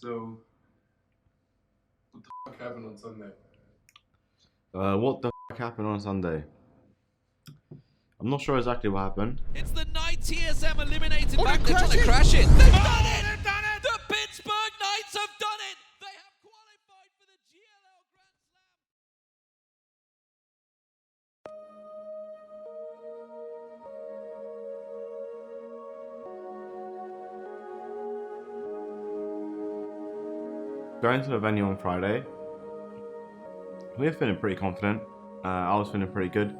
So, what the fuck happened on Sunday? What the fuck happened on Sunday? I'm not sure exactly what happened. It's the night TSM eliminated back. They're trying to crash it. They've done it! They've done it! The Pittsburgh Knights have done it! They have qualified for the GLL Grand Slam. Going to the venue on Friday, we were feeling pretty confident. I was feeling pretty good,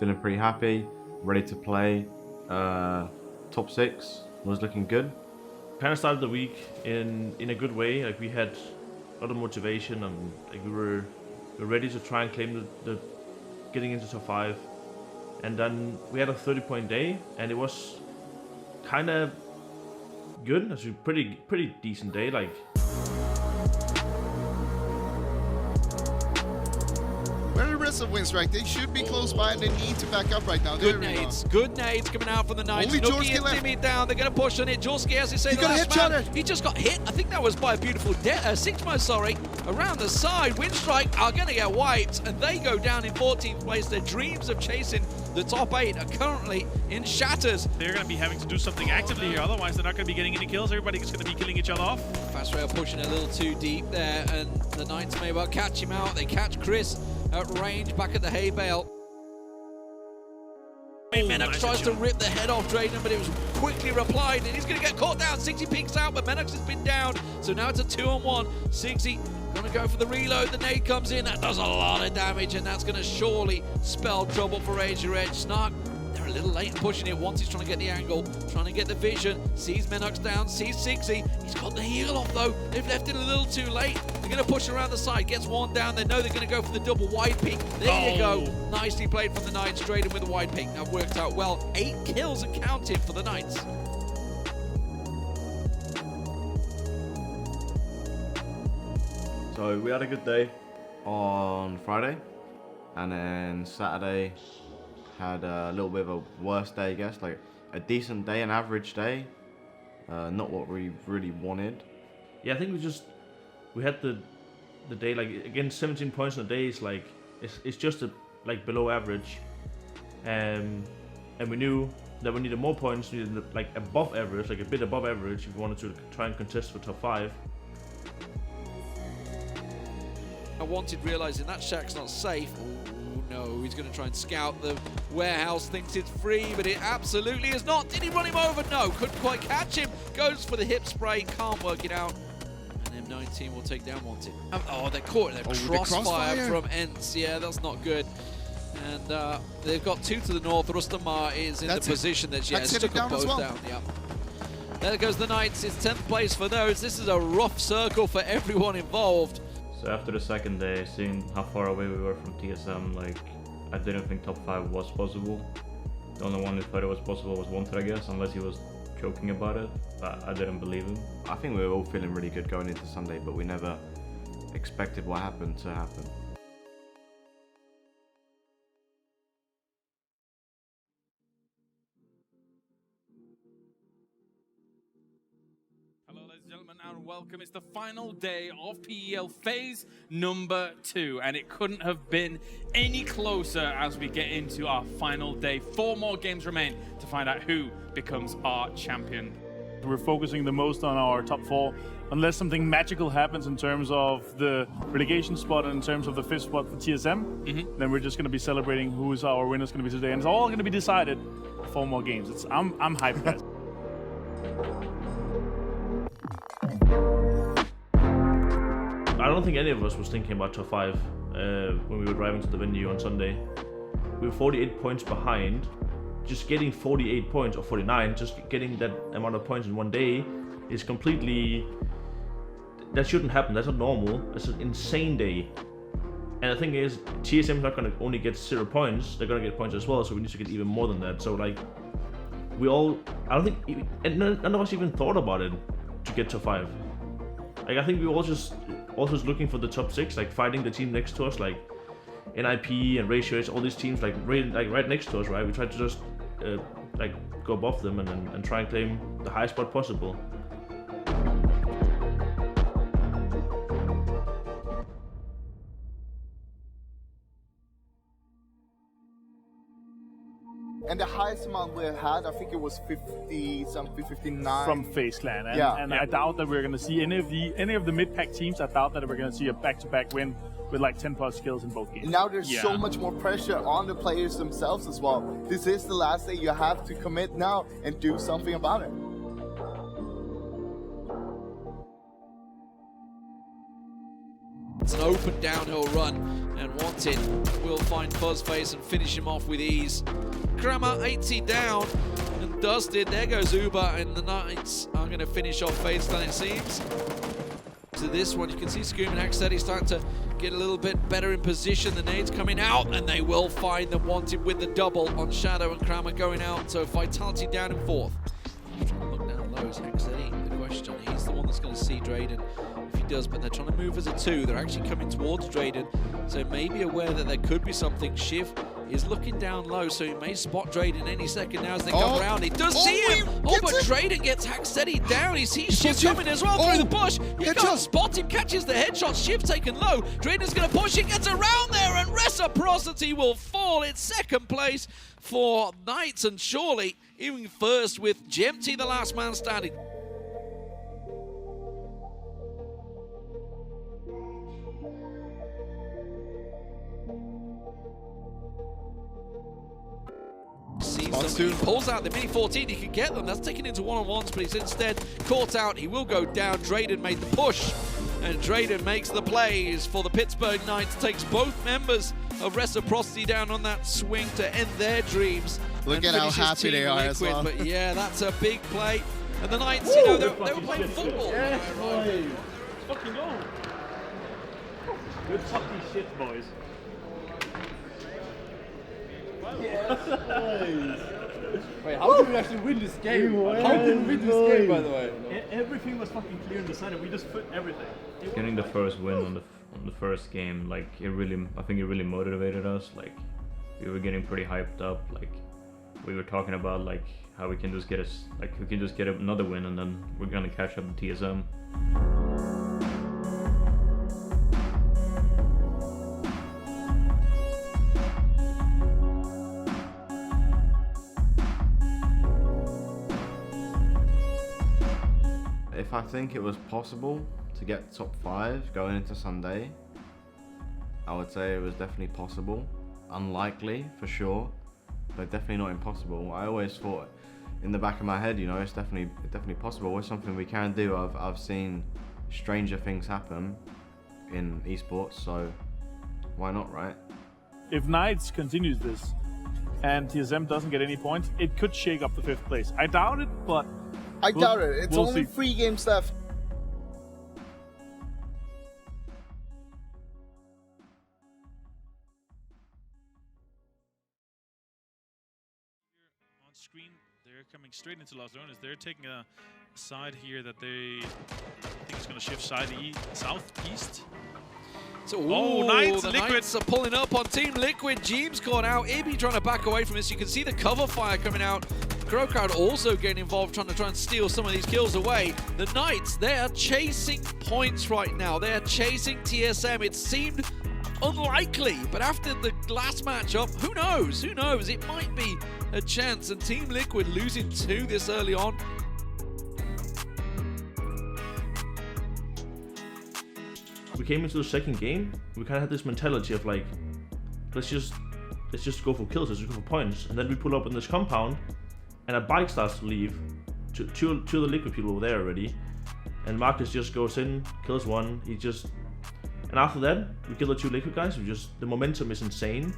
feeling pretty happy, ready to play. Top 6 was looking good. Kind of started the week in a good way. Like we had a lot of motivation, and like we were ready to try and claim the getting into top 5. And then we had a 30-point day, and it was kind of good. It was a pretty decent day. Like. Of wins, right? They should be close by and they need to back up right now. Good nades coming out from the Knights. Nookie and Timmy down. They're going to push on it. Jorski, as you say, the last man. He just got hit. I think that was by a beautiful Sigma, sorry. Around the side, Windstrike are going to get wiped, and they go down in 14th place. Their dreams of chasing the top 8 are currently in shatters. They're going to be having to do something actively here, otherwise they're not going to be getting any kills. Everybody's going to be killing each other off. Fast Rail pushing a little too deep there, and the Knights may well catch him out. They catch Chris at range back at the hay bale. Menox tries to rip the head off Drayden, but it was quickly replied, and he's going to get caught down. Sigsy peeks out, but Menox has been down, so now it's a 2-on-1. Sigsy going to go for the reload. The nade comes in. That does a lot of damage, and that's going to surely spell trouble for Razor Edge. Snark, they're a little late in pushing it. Once he's trying to get the angle, trying to get the vision, sees Menox down, sees Sigsy. He's got the heal off, though. They've left it a little too late. They're going to push around the side, gets one down. They know they're going to go for the double wide peak. There you go. Nicely played from the Knights, straight in with a wide peak. That worked out well. 8 kills and counted for the Knights. So we had a good day on Friday, and then Saturday had a little bit of a worse day, I guess, like a decent day, an average day, not what we really wanted. Yeah, I think we had the day, like, again, 17 points in a day is like, it's just like below average, and we knew that we needed more points, we needed like above average, like a bit above average, if we wanted to try and contest for top 5. I wanted, realizing that shack's not safe. Oh no, he's going to try and scout the warehouse, thinks it's free, but it absolutely is not. Did he run him over? No, couldn't quite catch him. Goes for the hip spray, can't work it out. And M19 will take down Wanted. Oh, they're caught in a crossfire from Ents. Yeah, that's not good. And they've got 2 to the north. Rustamar is in the position that she has. Took them both down. Yep. There goes the Knights. It's 10th place for those. This is a rough circle for everyone involved. So after the second day, seeing how far away we were from TSM, like, I didn't think top 5 was possible. The only one who thought it was possible was Wanted, I guess, unless he was joking about it, but I didn't believe him. I think we were all feeling really good going into Sunday, but we never expected what happened to happen. And welcome. It's the final day of PEL phase number 2, and it couldn't have been any closer as we get into our final day. 4 more games remain to find out who becomes our champion. We're focusing the most on our top 4. Unless something magical happens in terms of the relegation spot and in terms of the 5th spot for TSM, then we're just going to be celebrating who is our winner's going to be today, and it's all going to be decided in 4 more games. I'm hyped, guys. I don't think any of us was thinking about top 5 when we were driving to the venue on Sunday. We were 48 points behind. Just getting 48 points, or 49, just getting that amount of points in one day is completely... That shouldn't happen. That's not normal. It's an insane day. And the thing is, TSM is not going to only get 0 points. They're going to get points as well, so we need to get even more than that. So, like, we all... I don't think... And none of us even thought about it to get top 5. Like, I think we all just also looking for the top 6, like fighting the team next to us, like NIP and Ratio, all these teams like right next to us, right? We try to just like go above them and try and claim the highest spot possible. And the highest amount we had, I think it was 50-something, 59. From FaZe Clan. And, Yeah. and I doubt that we're going to see any of the mid-pack teams. I doubt that we're going to see a back-to-back win with like 10+ kills in both games. And now there's so much more pressure on the players themselves as well. This is the last day. You have to commit now and do something about it. It's an open downhill run, and Wanted will find Fuzzface and finish him off with ease. Kramer 80 down and dusted. There goes Uber, and the Knights are going to finish off FaZe Clan, it seems. To this one, you can see Scoom and Hacksteady starting to get a little bit better in position. The nades coming out, and they will find the Wanted with the double on Shadow, and Kramer going out. So Vitality down in fourth. Trying to look down low is Hacksteady. The question, he's the one that's going to see Drayden. If he does, but they're trying to move as a 2. They're actually coming towards Drayden, so maybe aware that there could be something. Shiv is looking down low, so he may spot Drayden any second now as they come around. He does see him! Oh, but Drayden gets Hacksteady down. He sees Shiv coming as well through the bush. He can't spot him, catches the headshot. Shiv taken low. Drayden's going to push it, gets around there, and Reciprocity will fall. It's second place for Knights, and surely even first with Jempty, the last man standing. Sees them, pulls out the Mini 14, he can get them, that's taken into one-on-ones, but he's instead caught out. He will go down. Drayden made the push, and Drayden makes the plays for the Pittsburgh Knights, takes both members of Reciprocity down on that swing to end their dreams. Look at how happy they are as well. But yeah, that's a big play. And the Knights, you know, they were playing football. Yes, boys. Fucking go. Good fucking shit, boys. Wait, how did we actually win this game? How did we win this game, by the way? Everything was fucking clear and decided. We just put everything. Getting the first win on the first game, like I think it really motivated us. Like we were getting pretty hyped up. Like we were talking about like how we can just get another win, and then we're gonna catch up to TSM. If I think it was possible to get top 5 going into Sunday, I would say it was definitely possible. Unlikely, for sure, but definitely not impossible. I always thought in the back of my head, you know, it's definitely possible. It's something we can do. I've seen stranger things happen in esports, so why not, right? If Knights continues this and TSM doesn't get any points, it could shake up the 5th place. I doubt it, but I doubt it. It's we'll only see. 3 games left. On screen, they're coming straight into Las Lonas. They're taking a side here that they think is going to shift southeast. So, Knights, the Liquid. Knights are pulling up on Team Liquid. Jeems caught out. Ibby trying to back away from this. You can see the cover fire coming out. Crowcrowd also getting involved, trying to steal some of these kills away. The Knights, they are chasing points right now. They are chasing TSM. It seemed unlikely, but after the last matchup, who knows? Who knows? It might be a chance. And Team Liquid losing 2 this early on. We came into the second game, we kind of had this mentality of like, let's just go for kills, let's just go for points, and then we pull up in this compound, and a bike starts to leave. Two of the Liquid people were there already, and Marcus just goes in, kills one. And after that, we kill the 2 Liquid guys. The momentum is insane.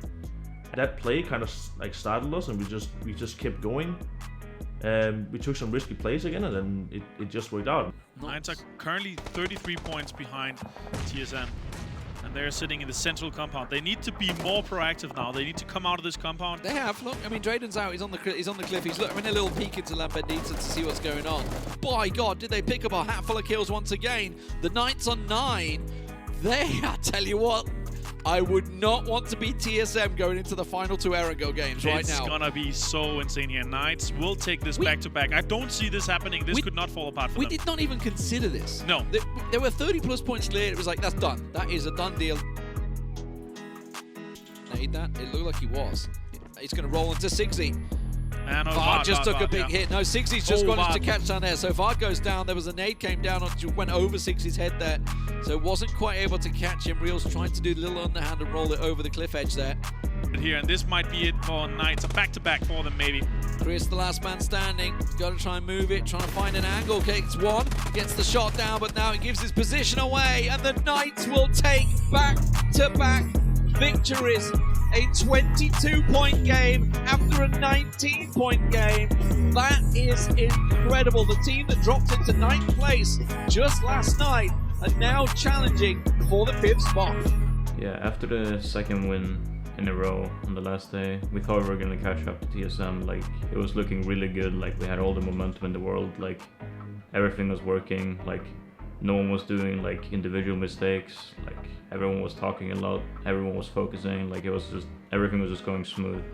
And that play kind of like startled us, and we just kept going. We took some risky plays again, and then it just worked out. Knights are currently 33 points behind TSM, and they're sitting in the central compound. They need to be more proactive now. They need to come out of this compound. They have. Look, I mean, Drayden's out. He's on the cliff. He's having a little peek into Lampedusa to see what's going on. By God, did they pick up a hatful of kills once again? The Knights on 9. I tell you what, I would not want to be TSM going into the final 2 Erangel games right now. It's gonna be so insane here. Knights will take this back-to-back. I don't see this happening. This could not fall apart for them. We did not even consider this. No. There were 30+ points cleared. It was like, that's done. That is a done deal. Need that? It looked like he was. He's going to roll into Sigsy. And Vard just took a big hit. No, Sigsy's just managed to Vard. catch down there. So Vard goes down. There was a nade came down, went over Sigsy's head there. So wasn't quite able to catch him. Reel's trying to do the little underhand and roll it over the cliff edge there. Here, and this might be it for Knights. A back-to-back for them, maybe. Chris, the last man standing, he's got to try and move it, trying to find an angle. Gets one, gets the shot down, but now he gives his position away, and the Knights will take back-to-back victories. A 22-point game after a 19-point game. That is incredible. The team that dropped into 9th place just last night are now challenging for the 5th spot. Yeah, after the second win in a row on the last day, we thought we were gonna catch up to TSM. Like, it was looking really good. Like, we had all the momentum in the world. Like, everything was working. Like, no one was doing like individual mistakes. Like, everyone was talking a lot. Everyone was focusing. Like, it was just, everything was just going smooth.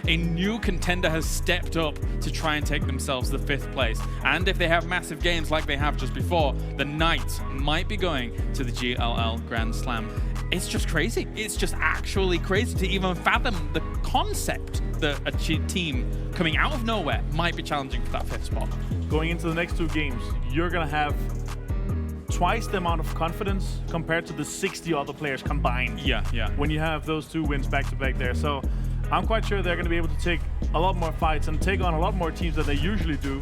A new contender has stepped up to try and take themselves the 5th place. And if they have massive games like they have just before, the Knights might be going to the GLL Grand Slam. It's just crazy. It's just actually crazy to even fathom the concept that a team coming out of nowhere might be challenging for that 5th spot. Going into the next 2 games, you're going to have twice the amount of confidence compared to the 60 other players combined. Yeah. When you have those 2 wins back-to-back there. So I'm quite sure they're going to be able to take a lot more fights and take on a lot more teams than they usually do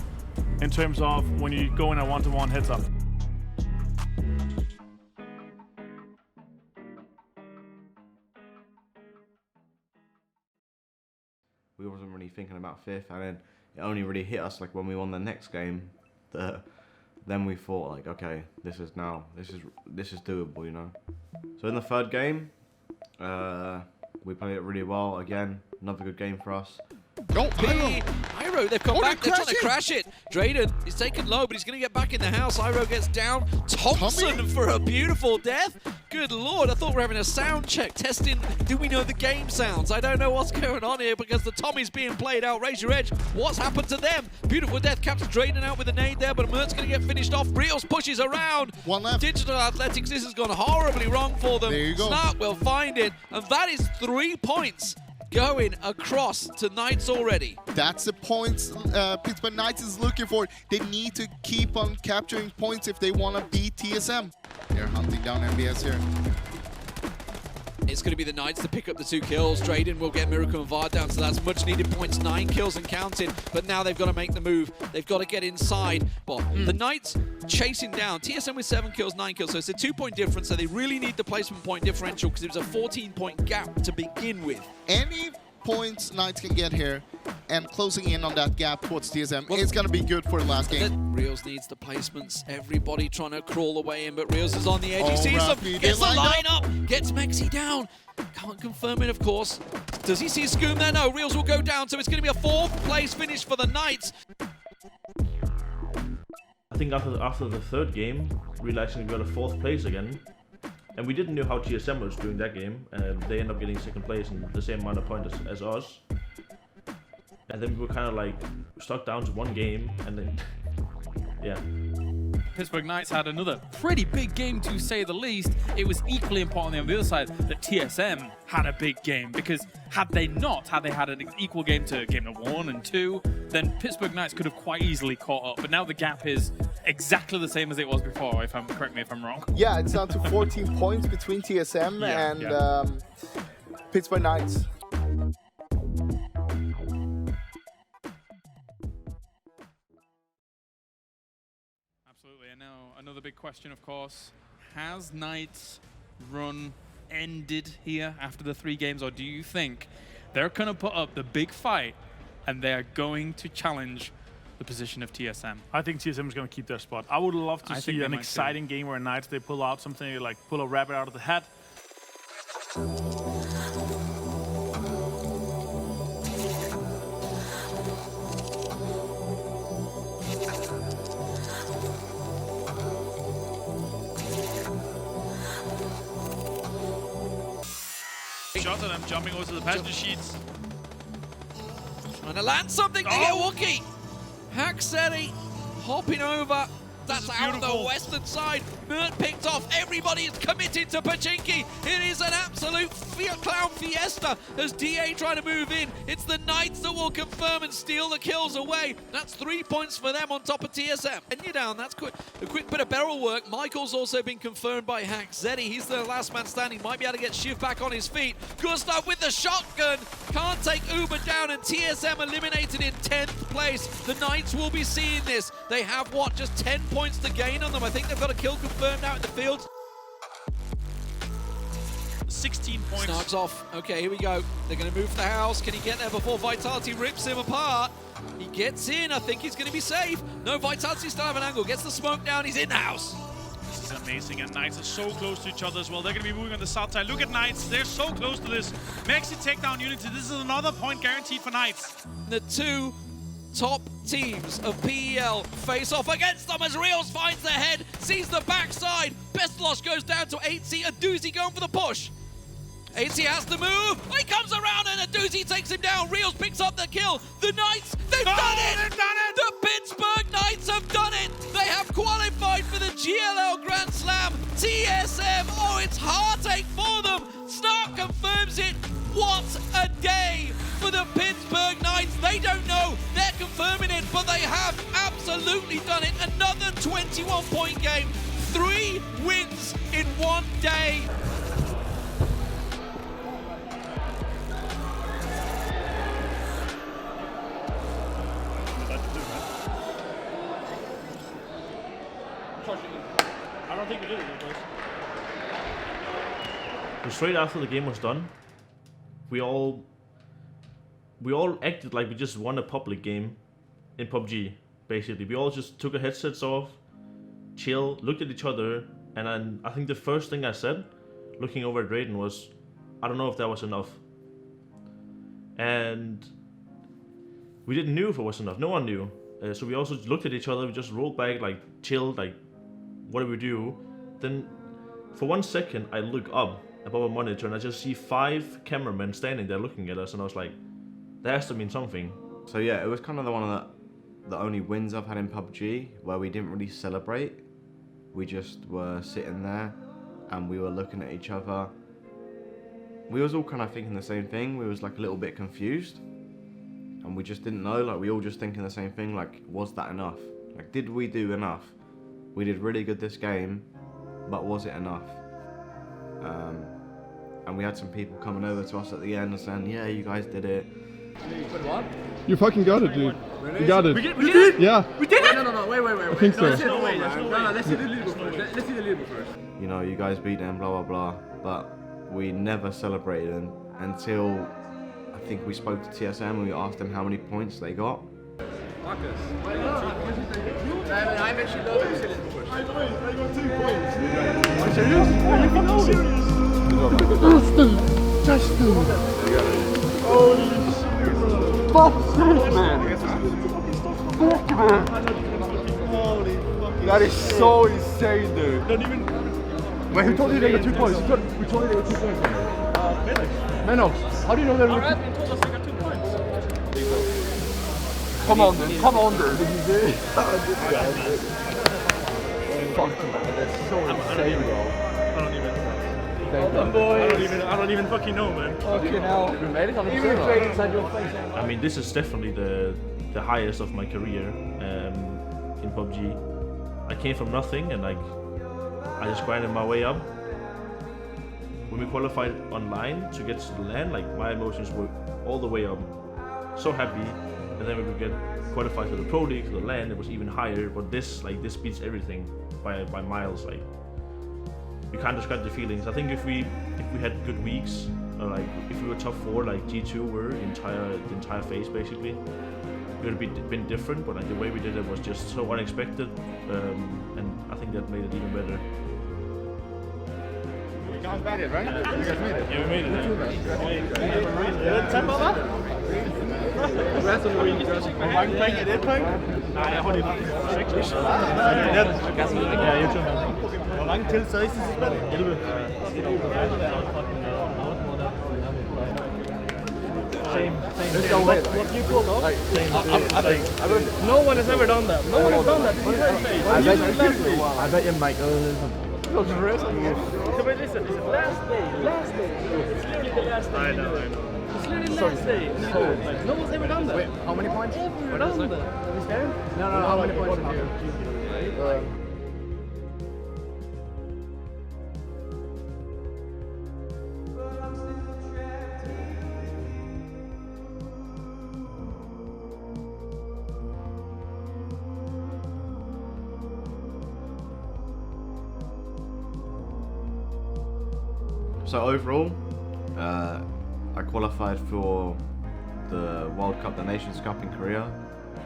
in terms of when you go in a one-to-one heads-up. We wasn't really thinking about 5th, and then it only really hit us like when we won the next game. Then we thought like, okay, this is doable, you know. So in the 3rd game, we played it really well. Again, another good game for us. Oh, Iro, they've come back, they're trying to crash it. Drayden, he's taken low, but he's going to get back in the house. Iro gets down. Thompson for a beautiful death. Good lord, I thought we were having a sound check, testing, do we know the game sounds? I don't know what's going on here because the Tommy's being played out. Raise your edge, what's happened to them? Beautiful death, captures Drayden out with a nade there, but Mert's going to get finished off. Rios pushes around. One left. Digital Athletics, this has gone horribly wrong for them. There you go. Snark will find it, and that is 3 points going across to Knights already. That's the points Pittsburgh Knights is looking for. They need to keep on capturing points if they want to beat TSM. They're hunting down MBS here. It's going to be the Knights to pick up the 2 kills. Drayden will get Miracle and Vard down, so that's much needed points. 9 kills and counting, but now they've got to make the move. They've got to get inside. But the Knights chasing down. TSM with 7 kills, 9 kills, so it's a 2-point difference, so they really need the placement point differential because it was a 14-point gap to begin with. Any points Knights can get here and closing in on that gap towards TSM is going to be good for the last game. Reels needs the placements. Everybody trying to crawl away in, but Reels is on the edge. Oh, He sees them, Rafi, gets the they line lineup, gets Mexi down. Can't confirm it, of course. Does he see Scoom there? No, Reels will go down, so it's going to be a 4th place finish for the Knights. I think after the 3rd game, we actually got a 4th place again. And we didn't know how TSM was doing that game. They ended up getting 2nd place and the same amount of points as us. And then we were kind of like stuck down to 1 game, and then, yeah. Pittsburgh Knights had another pretty big game, to say the least. It was equally important on the other side that TSM had a big game, because had they had an equal game to game number 1 and 2, then Pittsburgh Knights could have quite easily caught up. But now the gap is exactly the same as it was before. Correct me if I'm wrong. Yeah, it's down to 14 points between TSM and Pittsburgh Knights. Absolutely, and now another big question, of course. Has Knights' run ended here after the 3 games, or do you think they're going to put up the big fight and they're going to challenge the position of TSM? I think TSM is going to keep their spot. I would love to see an exciting game where Knights, they pull out something like pull a rabbit out of the hat. Shots at them jumping over to the passenger sheets. Trying to land something. They get Wookie. Haxeri hopping over. That's out on the western side. Mert picked off. Everybody is committed to Pachinki. It is an absolute clown fiesta as DA trying to move in. It's the Knights that will confirm and steal the kills away. That's 3 points for them on top of TSM. And you're down. That's quick. A quick bit of barrel work. Michael's also been confirmed by Hanz. Zeddy, he's the last man standing. Might be able to get Shiv back on his feet. Gustav with the shotgun. Can't take Uber down, and TSM eliminated in 10th place. The Knights will be seeing this. They have, what, just 10 points to gain on them. I think they've got a kill confirmed out in the field. 16 points. Snags off. Okay, here we go. They're going to move to the house. Can he get there before Vitality rips him apart? He gets in. I think he's going to be safe. No, Vitality still have an angle. Gets the smoke down. He's in the house. This is amazing, and Knights are so close to each other as well. They're going to be moving on the south side. Look at Knights. They're so close to this. Maxi takedown Unity. This is another point guaranteed for Knights. The two top teams of PEL face off against them as Rios finds the head, sees the backside. Bestlosh goes down to 8C. A doozy going for the push. 8C has to move. He comes around and a doozy takes him down. Rios picks up the kill. The Knights, they've done it! They've done it! The Pittsburgh Knights have done it! They have qualified for the GLL Grand Slam. TSM, oh, it's heartache for them. Snark confirms it. What a day for the Pittsburgh Knights. They don't know they're confirming it, but they have absolutely done it. Another 21-point game. 3 wins in 1 day. I don't think we did it, boys. So straight after the game was done, we all acted like we just won a public game in PUBG. Basically, we all just took our headsets off, chill, looked at each other, and then I think the first thing I said, looking over at Drayden, was, "I don't know if that was enough." And we didn't know if it was enough. No one knew. So we also looked at each other. We just rolled back, like chilled, like, what do we do? Then, for 1 second, I look up above a monitor and I just see 5 cameramen standing there looking at us, and I was like, that has to mean something. So yeah, it was kind of the only wins I've had in PUBG where we didn't really celebrate. We just were sitting there and we were looking at each other. We was all kind of thinking the same thing. We was like a little bit confused, and we just didn't know. Like, we all just thinking the same thing. Like, was that enough? Like, did we do enough? We did really good this game, but was it enough? And we had some people coming over to us at the end and saying, yeah, you guys did it. You fucking got it, dude. Really? You got it. We did it? Yeah. We did it? No, wait. I think so. Let's see the leaderboard first. Let's see the leaderboard first. You know, you guys beat them, blah, blah, blah. But we never celebrated them until I think we spoke to TSM and we asked them how many points they got. Marcus. I'm actually loving the leaderboard first. I got 2 points. Are you serious? Are you fucking serious? Justin. Holy shit. Fuck, man. Fuck, man. Holy fucking that is so insane, dude. Not even... Wait, who told you they got 2 points? We told you they got 2 points. Menox. How do you know they got 2 points? Told us they got 2 points. Come on, dude. Come on, dude. Fuck, man. That's so insane, bro. I don't even fucking know, man. Okay, now we made it on the inside your face. I mean, this is definitely the highest of my career in PUBG. I came from nothing, and like I just grinded my way up. When we qualified online to get to the LAN, like my emotions were all the way up. So happy, and then when we get qualified to the Pro League, to the LAN, it was even higher. But this beats everything by miles. Like, you can't describe the feelings. I think if we had good weeks, or like if we were top 4 like G2 were the entire phase basically, it would have been different. But like the way we did it was just so unexpected, and I think that made it even better. You guys made it, right? You guys made it. Yeah, we made it. Tempo that? Congrats on the win. Hvor mange point er det point? Nej, jeg holder det 6. Ja, jeg tror. Hvor mange tiltaget i sidste spil? 11. Let's go away. What you call though? No one has ever done that. No one has done that. I bet you Mike looks wrestling. But listen, it's last day. It's literally the last day. I know. It's literally last day. Like, no one's ever done that. Wait, how many points? Ever done that. No, how many points? So overall, I qualified for the World Cup, the Nations Cup in Korea,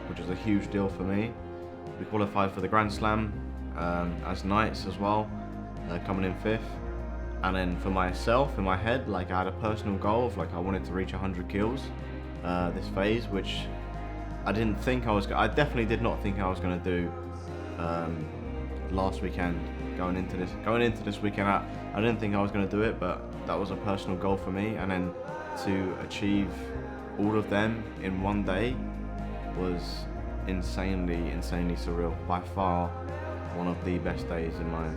which is a huge deal for me. We qualified for the Grand Slam as Knights as well, coming in 5th. And then for myself, in my head, like I had a personal goal of like I wanted to reach 100 kills this phase, which I didn't think I was. I definitely did not think I was going to do last weekend. Going into this weekend, I didn't think I was going to do it, but that was a personal goal for me. And then to achieve all of them in one day was insanely surreal. By far, one of the best days in my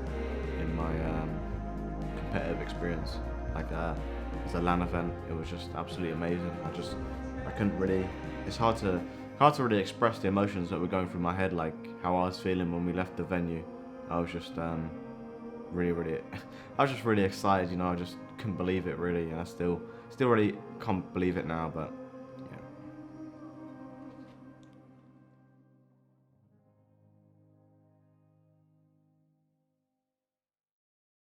competitive experience. Like as a LAN event, it was just absolutely amazing. I couldn't really. It's hard to really express the emotions that were going through my head, like how I was feeling when we left the venue. I was just really I was just really excited, you know. I just couldn't believe it really, and I still really can't believe it now, but